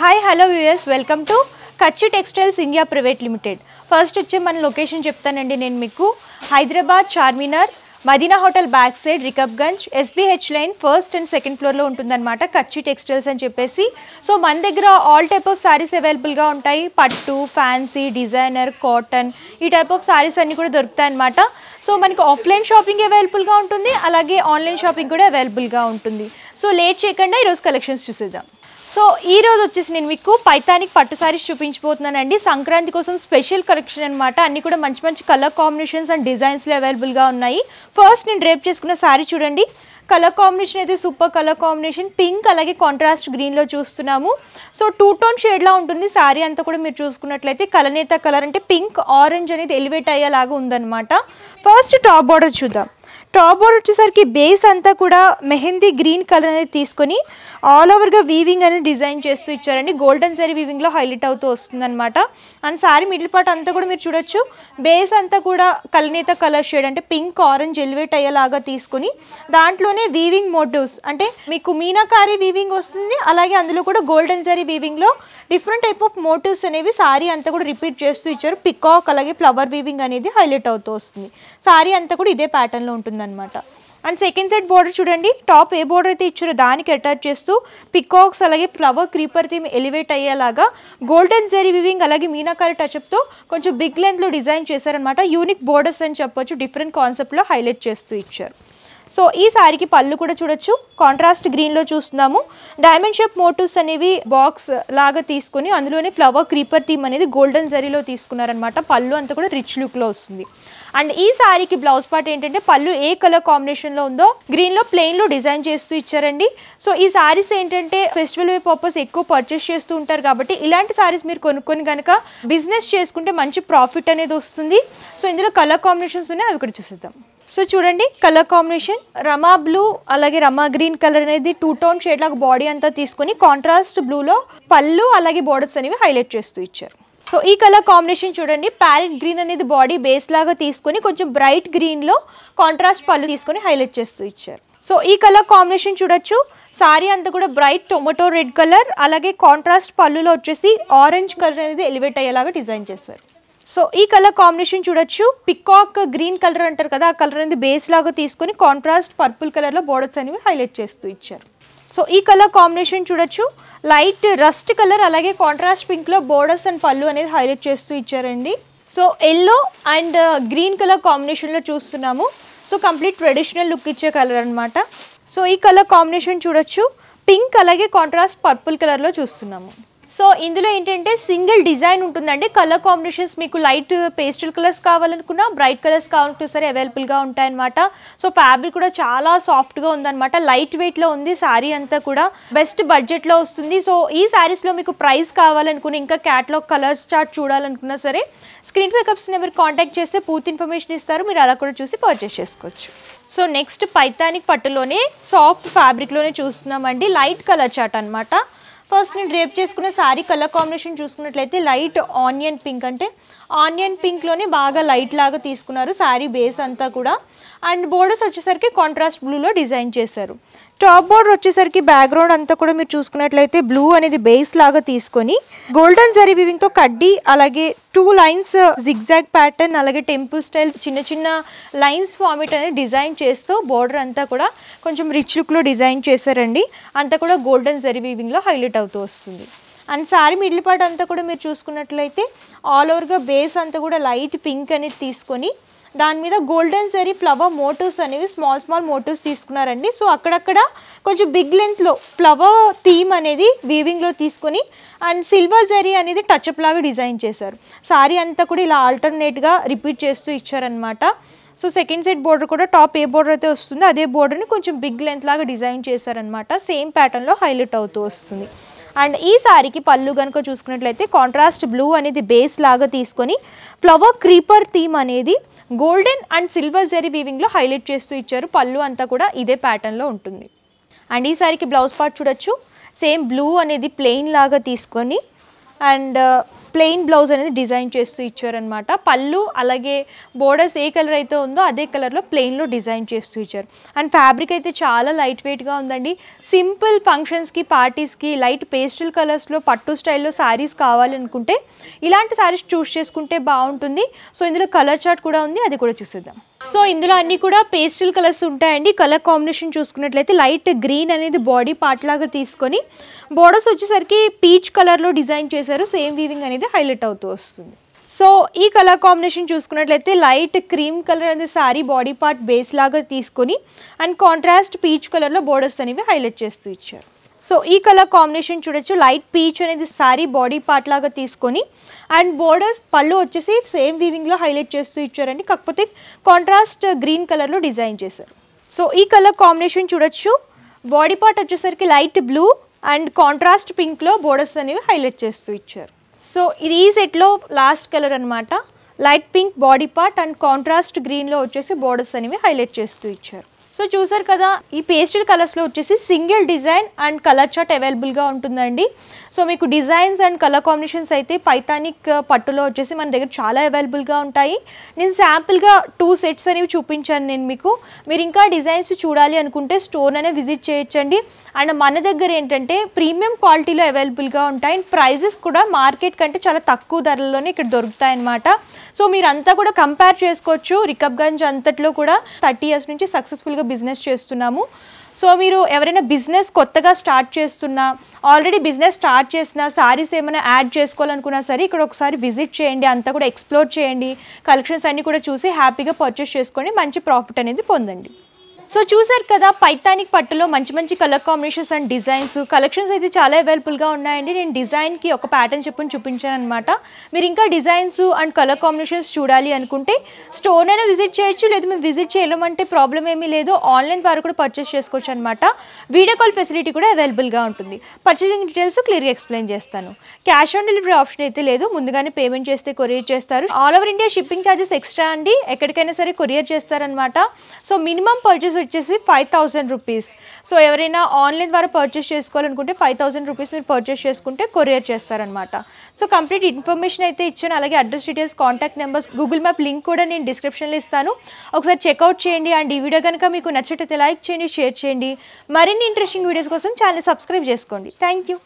Hi hello viewers, welcome to Kachchu textiles India private limited. First వచ్చే మన location చెప్తానండి నేను మీకు. Hyderabad Charminar Madina hotel back side Rikabganj SBH line first and second ఫ్లోర్లో ఉంటుందన్నమాట కచ్చు టెక్స్టైల్స్ అని చెప్పేసి. సో మన దగ్గర ఆల్ టైప్ ఆఫ్ శారీస్ అవైలబుల్గా ఉంటాయి. పట్టు, ఫ్యాన్సీ, డిజైనర్, కాటన్ ఈ టైప్ ఆఫ్ శారీస్ అన్నీ కూడా దొరుకుతాయి అన్నమాట. సో మనకి ఆఫ్లైన్ షాపింగ్ అవైలబుల్గా ఉంటుంది, అలాగే ఆన్లైన్ షాపింగ్ కూడా అవైలబుల్గా ఉంటుంది. సో లేట్ చేయకుండా ఈరోజు కలెక్షన్స్ చూసేద్దాం. సో ఈ రోజు వచ్చేసి నేను మీకు పైతానిక్ పట్టు సారీస్ చూపించబోతున్నానండి. సంక్రాంతి కోసం స్పెషల్ కలెక్షన్ అనమాట. అన్ని కూడా మంచి మంచి కలర్ కాంబినేషన్స్ అండ్ డిజైన్స్లో అవైలబుల్గా ఉన్నాయి. ఫస్ట్ నేను డ్రేప్ చేసుకున్న సారీ చూడండి. కలర్ కాంబినేషన్ అయితే సూపర్ కలర్ కాంబినేషన్, పింక్ అలాగే కాంట్రాస్ట్ గ్రీన్లో చూస్తున్నాము. సో 2 టోన్ షేడ్లా ఉంటుంది శారీ అంతా కూడా. మీరు చూసుకున్నట్లయితే కలనేత కలర్ అంటే పింక్ ఆరెంజ్ అనేది ఎలివేట్ అయ్యేలాగా ఉందన్నమాట. ఫస్ట్ టాప్ బార్డర్ చూద్దాం. టాప్ బార్డర్ వచ్చేసరికి బేస్ అంతా కూడా మెహందీ గ్రీన్ కలర్ అనేది తీసుకొని ఆల్ ఓవర్గా వీవింగ్ అనేది డిజైన్ చేస్తూ ఇచ్చారండి. గోల్డెన్ జరీ వీవింగ్లో హైలైట్ అవుతూ వస్తుంది అనమాట. అండ్ శారీ మిడిల్ పార్ట్ అంతా కూడా మీరు చూడొచ్చు, బేస్ అంతా కూడా కలనేత కలర్ షేడ్ అంటే పింక్ ఆరెంజ్ ఎలివేట్ అయ్యేలాగా తీసుకొని దాంట్లోనే వీవింగ్ మోటివ్స్ అంటే మీకు మీనాకారి వీవింగ్ వస్తుంది, అలాగే అందులో కూడా గోల్డెన్ జరీ వీవింగ్లో డిఫరెంట్ టైప్ ఆఫ్ మోటివ్స్ అనేవి శారీ అంతా కూడా రిపీట్ చేస్తూ ఇచ్చారు. పికాక్ అలాగే ఫ్లవర్ వీవింగ్ అనేది హైలైట్ అవుతూ వస్తుంది. శారీ అంతా కూడా ఇదే ప్యాటర్న్లో ఉంటుందన్నమాట. అండ్ సెకండ్ సైడ్ బోర్డర్ చూడండి. టాప్ ఏ బోర్డర్ అయితే ఇచ్చారో దానికి అటాచ్ చేస్తూ పికాక్స్ అలాగే ఫ్లవర్ క్రీపర్ థీమ్ ఎలివేట్ అయ్యేలాగా గోల్డెన్ జరీ వివింగ్ అలాగే మీనాకారి టచ్అప్తో కొంచెం బిగ్ లెంత్లో డిజైన్ చేశారనమాట. యూనిక్ బోర్డర్స్ అని చెప్పొచ్చు, డిఫరెంట్ కాన్సెప్ట్లో హైలైట్ చేస్తూ ఇచ్చారు. సో ఈ శారీకి పళ్ళు కూడా చూడొచ్చు, కాంట్రాస్ట్ గ్రీన్లో చూస్తున్నాము. డైమండ్ షేప్ మోటివ్స్ అనేవి బాక్స్ లాగా తీసుకొని అందులోనే ఫ్లవర్ క్రీపర్ థీమ్ అనేది గోల్డెన్ జరీలో తీసుకున్నారనమాట. పళ్ళు అంతా కూడా రిచ్ లుక్లో వస్తుంది. అండ్ ఈ శారీకి బ్లౌజ్ పార్ట్ ఏంటంటే పళ్ళు ఏ కలర్ కాంబినేషన్లో ఉందో గ్రీన్లో ప్లెయిన్లో డిజైన్ చేస్తూ ఇచ్చారండి. సో ఈ శారీస్ ఏంటంటే ఫెస్టివల్ వే పర్పస్ ఎక్కువ పర్చేస్ చేస్తూ ఉంటారు కాబట్టి ఇలాంటి శారీస్ మీరు కొనుక్కొని కనుక బిజినెస్ చేసుకుంటే మంచి ప్రాఫిట్ అనేది వస్తుంది. సో ఇందులో కలర్ కాంబినేషన్స్ ఉన్నాయి, అవి ఇక్కడ చూసేద్దాం. సో చూడండి కలర్ కాంబినేషన్ రమా బ్లూ అలాగే రమా గ్రీన్ కలర్ అనేది 2 టోన్ షేడ్ లాగా బాడీ అంతా తీసుకొని కాంట్రాస్ట్ బ్లూలో పళ్ళు అలాగే బోర్డర్స్ అనేవి హైలైట్ చేస్తూ ఇచ్చారు. సో ఈ కలర్ కాంబినేషన్ చూడండి, ప్యారెట్ గ్రీన్ అనేది బాడీ బేస్ లాగా తీసుకొని కొంచెం బ్రైట్ గ్రీన్లో కాంట్రాస్ట్ పళ్ళు తీసుకొని హైలైట్ చేస్తూ ఇచ్చారు. సో ఈ కలర్ కాంబినేషన్ చూడొచ్చు, సారీ అంతా కూడా బ్రైట్ టొమాటో రెడ్ కలర్ అలాగే కాంట్రాస్ట్ పళ్ళులో వచ్చేసి ఆరెంజ్ కలర్ అనేది ఎలివేట్ అయ్యేలాగా డిజైన్ చేశారు. సో ఈ కలర్ కాంబినేషన్ చూడొచ్చు, పికాక్ గ్రీన్ కలర్ అంటారు కదా, ఆ కలర్ అనేది బేస్ లాగా తీసుకొని కాంట్రాస్ట్ పర్పుల్ కలర్లో బోర్డర్స్ అనేవి హైలైట్ చేస్తూ ఇచ్చారు. సో ఈ కలర్ కాంబినేషన్ చూడొచ్చు, లైట్ రస్ట్ కలర్ అలాగే కాంట్రాస్ట్ పింక్లో బోర్డర్స్ అండ్ పళ్ళు అనేది హైలైట్ చేస్తూ ఇచ్చారండి. So yellow and green colour కాంబినేషన్లో చూస్తున్నాము. సో కంప్లీట్ ట్రెడిషనల్ లుక్ ఇచ్చే కలర్ అనమాట. సో ఈ కలర్ కాంబినేషన్ చూడొచ్చు, పింక్ అలాగే కాంట్రాస్ట్ పర్పుల్ కలర్లో చూస్తున్నాము. సో ఇందులో ఏంటంటే సింగిల్ డిజైన్ ఉంటుందండి. కలర్ కాంబినేషన్స్ మీకు లైట్ పేస్టల్ కలర్స్ కావాలనుకున్నా బ్రైట్ కలర్స్ కావాలనుకున్నా సరే అవైలబుల్గా ఉంటాయన్నమాట. సో ఫ్యాబ్రిక్ కూడా చాలా సాఫ్ట్గా ఉందన్నమాట, లైట్ వెయిట్లో ఉంది. శారీ అంతా కూడా బెస్ట్ బడ్జెట్లో వస్తుంది. సో ఈ శారీస్లో మీకు ప్రైస్ కావాలనుకుని ఇంకా క్యాటలాగ్ కలర్స్ చార్ట్ చూడాలనుకున్నా సరే స్క్రీన్ పికప్స్ నెంబర్ కాంటాక్ట్ చేస్తే పూర్తి ఇన్ఫర్మేషన్ ఇస్తారు, మీరు అలా కూడా చూసి పర్చేస్ చేసుకోవచ్చు. సో నెక్స్ట్ పైతానిక్ పట్టులోనే సాఫ్ట్ ఫ్యాబ్రిక్లోనే చూస్తున్నామండి, లైట్ కలర్ చార్ట్ అనమాట. ఫస్ట్ నేను డ్రేప్ చేసుకున్న శారీ కలర్ కాంబినేషన్ చూసుకున్నట్లయితే లైట్ ఆనియన్ పింక్ అంటే ఆనియన్ పింక్లోనే బాగా లైట్ లాగా తీసుకున్నారు శారీ బేస్ అంతా కూడా. అండ్ బోర్డర్స్ వచ్చేసరికి కాంట్రాస్ట్ బ్లూలో డిజైన్ చేశారు. టాప్ బోర్డర్ వచ్చేసరికి బ్యాక్గ్రౌండ్ అంతా కూడా మీరు చూసుకున్నట్లయితే బ్లూ అనేది బేస్ లాగా తీసుకొని గోల్డెన్ జరీ వీవింగ్తో కడ్డీ అలాగే 2 లైన్స్ జిగ్జాగ్ ప్యాటర్న్ అలాగే టెంపుల్ స్టైల్ చిన్న చిన్న లైన్స్ ఫార్మేట్ అనేది డిజైన్ చేస్తూ బోర్డర్ అంతా కూడా కొంచెం రిచ్ లుక్లో డిజైన్ చేశారండి. అంతా కూడా గోల్డెన్ జరీ వీవింగ్లో హైలైట్ అవుతూ వస్తుంది. అండ్ శారీ మిడిల్ పార్ట్ అంతా కూడా మీరు చూసుకున్నట్లయితే ఆల్ ఓవర్గా బేస్ అంతా కూడా లైట్ పింక్ అనేది తీసుకొని దాని మీద గోల్డెన్ జరీ ఫ్లవర్ మోటివ్స్ అనేవి స్మాల్ మోటివ్స్ తీసుకున్నారండి. సో అక్కడక్కడ కొంచెం బిగ్ లెంత్లో ఫ్లవర్ థీమ్ అనేది వీవింగ్లో తీసుకొని అండ్ సిల్వర్ జరీ అనేది టచ్అప్ లాగా డిజైన్ చేశారు. శారీ అంతా కూడా ఇలా ఆల్టర్నేట్గా రిపీట్ చేస్తూ ఇచ్చారనమాట. సో సెకండ్ సైడ్ బోర్డర్ కూడా టాప్ ఏ బోర్డర్ అయితే వస్తుందో అదే బోర్డర్ని కొంచెం బిగ్ లెంత్ లాగా డిజైన్ చేశారనమాట. సేమ్ ప్యాటర్న్లో హైలైట్ అవుతూ వస్తుంది. అండ్ ఈ శారీకి పళ్ళు కనుక చూసుకున్నట్లయితే కాంట్రాస్ట్ బ్లూ అనేది బేస్ లాగా తీసుకొని ఫ్లవర్ క్రీపర్ థీమ్ అనేది గోల్డెన్ అండ్ సిల్వర్ జరీ వీవింగ్లో హైలైట్ చేస్తూ ఇచ్చారు. పళ్ళు అంతా కూడా ఇదే ప్యాటర్న్లో ఉంటుంది. అండ్ ఈ శారీకి బ్లౌజ్ పార్ట్ చూడొచ్చు, సేమ్ బ్లూ అనేది ప్లెయిన్ లాగా తీసుకొని అండ్ ప్లెయిన్ బ్లౌజ్ అనేది డిజైన్ చేస్తూ ఇచ్చారనమాట. పళ్ళు అలాగే బోర్డర్స్ ఏ కలర్ అయితే ఉందో అదే కలర్లో ప్లెయిన్లో డిజైన్ చేస్తూ ఇచ్చారు. అండ్ ఫ్యాబ్రిక్ అయితే చాలా లైట్ వెయిట్గా ఉందండి. సింపుల్ ఫంక్షన్స్కి పార్టీస్కి లైట్ పేస్టల్ కలర్స్లో పట్టు స్టైల్లో శారీస్ కావాలనుకుంటే ఇలాంటి శారీస్ చూస్ చేసుకుంటే బాగుంటుంది. సో ఇందులో కలర్ చార్ట్ కూడా ఉంది, అది కూడా చూసేద్దాం. సో ఇందులో అన్నీ కూడా పేస్టల్ కలర్స్ ఉంటాయండి. కలర్ కాంబినేషన్ చూసుకున్నట్లయితే లైట్ గ్రీన్ అనేది బాడీ పార్ట్ లాగా తీసుకొని బోర్డర్స్ వచ్చేసరికి పీచ్ కలర్లో డిజైన్ చేశారు. సేమ్ వీవింగ్ అనేది హైలైట్ అవుతూ వస్తుంది. సో ఈ కలర్ కాంబినేషన్ చూసుకున్నట్లయితే లైట్ క్రీమ్ కలర్ అనేది శారీ బాడీ పార్ట్ బేస్ లాగా తీసుకొని అండ్ కాంట్రాస్ట్ పీచ్ కలర్లో బోర్డర్స్ అనేవి హైలైట్ చేస్తూ ఇచ్చారు. సో ఈ కలర్ కాంబినేషన్ చూడొచ్చు. లైట్ పీచ్ అనేది శారీ బాడీ పార్ట్ లాగా తీసుకొని అండ్ బోర్డర్స్ పళ్ళు వచ్చేసి సేమ్ వీవింగ్లో హైలైట్ చేస్తూ ఇచ్చారండి. కాకపోతే కాంట్రాస్ట్ గ్రీన్ కలర్లో డిజైన్ చేశారు. సో ఈ కలర్ కాంబినేషన్ చూడొచ్చు. బాడీ పార్ట్ వచ్చేసరికి లైట్ బ్లూ అండ్ కాంట్రాస్ట్ పింక్లో బోర్డర్స్ అనేవి హైలైట్ చేస్తూ ఇచ్చారు. సో ఇది ఈ సెట్లో లాస్ట్ కలర్ అనమాట. Light pink body part and contrast గ్రీన్లో వచ్చేసి బోర్డర్స్ అనేవి హైలైట్ చేస్తూ ఇచ్చారు. సో చూసారు కదా, ఈ పేస్టల్ కలర్స్లో వచ్చేసి single design and colour chart అవైలబుల్గా ఉంటుందండి. సో మీకు డిజైన్స్ అండ్ కలర్ కాంబినేషన్స్ అయితే పైథానిక్ పట్టులో వచ్చేసి మన దగ్గర చాలా అవైలబుల్గా ఉంటాయి. నేను శాంపుల్గా 2 సెట్స్ అనేవి చూపించాను నేను మీకు. మీరు ఇంకా డిజైన్స్ చూడాలి అనుకుంటే స్టోర్ అనే విజిట్ చేయొచ్చండి. అండ్ మన దగ్గర ఏంటంటే ప్రీమియం క్వాలిటీలో అవైలబుల్గా ఉంటాయి. అండ్ ప్రైజెస్ కూడా మార్కెట్ కంటే చాలా తక్కువ ధరల్లోనే ఇక్కడ దొరుకుతాయి అన్నమాట. సో మీరంతా కూడా కంపేర్ చేసుకోవచ్చు. రికబ్గంజ్ అంతట్లో కూడా 30 years నుంచి సక్సెస్ఫుల్గా బిజినెస్ చేస్తున్నాము. సో మీరు ఎవరైనా బిజినెస్ కొత్తగా స్టార్ట్ చేస్తున్నా, ఆల్రెడీ బిజినెస్ స్టార్ట్ చేసిన సారీస్ ఏమైనా యాడ్ చేసుకోవాలనుకున్నా సరే ఇక్కడ ఒకసారి విజిట్ చేయండి. అంతా కూడా ఎక్స్ప్లోర్ చేయండి. కలెక్షన్స్ అన్నీ కూడా చూసి హ్యాపీగా పర్చేస్ చేసుకొని మంచి ప్రాఫిట్ అనేది పొందండి. సో చూసారు కదా, పైథానిక్ పట్టులో మంచి మంచి colour combinations and designs collections అయితే చాలా అవైలబుల్గా ఉన్నాయండి. నేను డిజైన్కి ఒక ప్యాటర్న్ చెప్పని చూపించాను అనమాట. మీరు ఇంకా డిజైన్స్ అండ్ కలర్ కాంబినేషన్స్ చూడాలి అనుకుంటే స్టోర్ అయినా విజిట్ చేయొచ్చు, లేదా మేము విజిట్ చేయలేమంటే ప్రాబ్లం ఏమీ లేదు. ఆన్లైన్ ద్వారా కూడా పర్చేస్ చేసుకోవచ్చు అనమాట. వీడియో కాల్ ఫెసిలిటీ కూడా అవైలబుల్గా ఉంటుంది. పర్చేసింగ్ డీటెయిల్స్ క్లియర్గా ఎక్స్ప్లెయిన్ చేస్తాను. క్యాష్ ఆన్ డెలివరీ ఆప్షన్ అయితే లేదు. ముందుగానే పేమెంట్ చేస్తే కొరియర్ చేస్తారు. All over India shipping charges extra అండి. ఎక్కడికైనా సరే కొరియర్ చేస్తారనమాట. సో మినిమం పర్చేస్ వచ్చేసి 5000 రూపీస్. సో ఎవరైనా ఆన్లైన్ ద్వారా పర్చేస్ చేసుకోవాలనుకుంటే 5000 రూపీస్ మీరు పర్చేస్ చేసుకుంటే కొరియర్ చేస్తారనమాట. సో కంప్లీట్ ఇన్ఫర్మేషన్ అయితే ఇచ్చాను. అలాగే address details, contact numbers, Google map link కూడా నేను డిస్క్రిప్షన్లో ఇస్తాను. ఒకసారి చెక్అవుట్ చేయండి. అండ్ ఈ వీడియో కనుక మీకు నచ్చినట్లయితే లైక్ చేయండి, షేర్ చేయండి. మరిన్ని ఇంట్రెస్టింగ్ వీడియోస్ కోసం ఛానల్ సబ్స్క్రైబ్ చేసుకోండి. Thank you.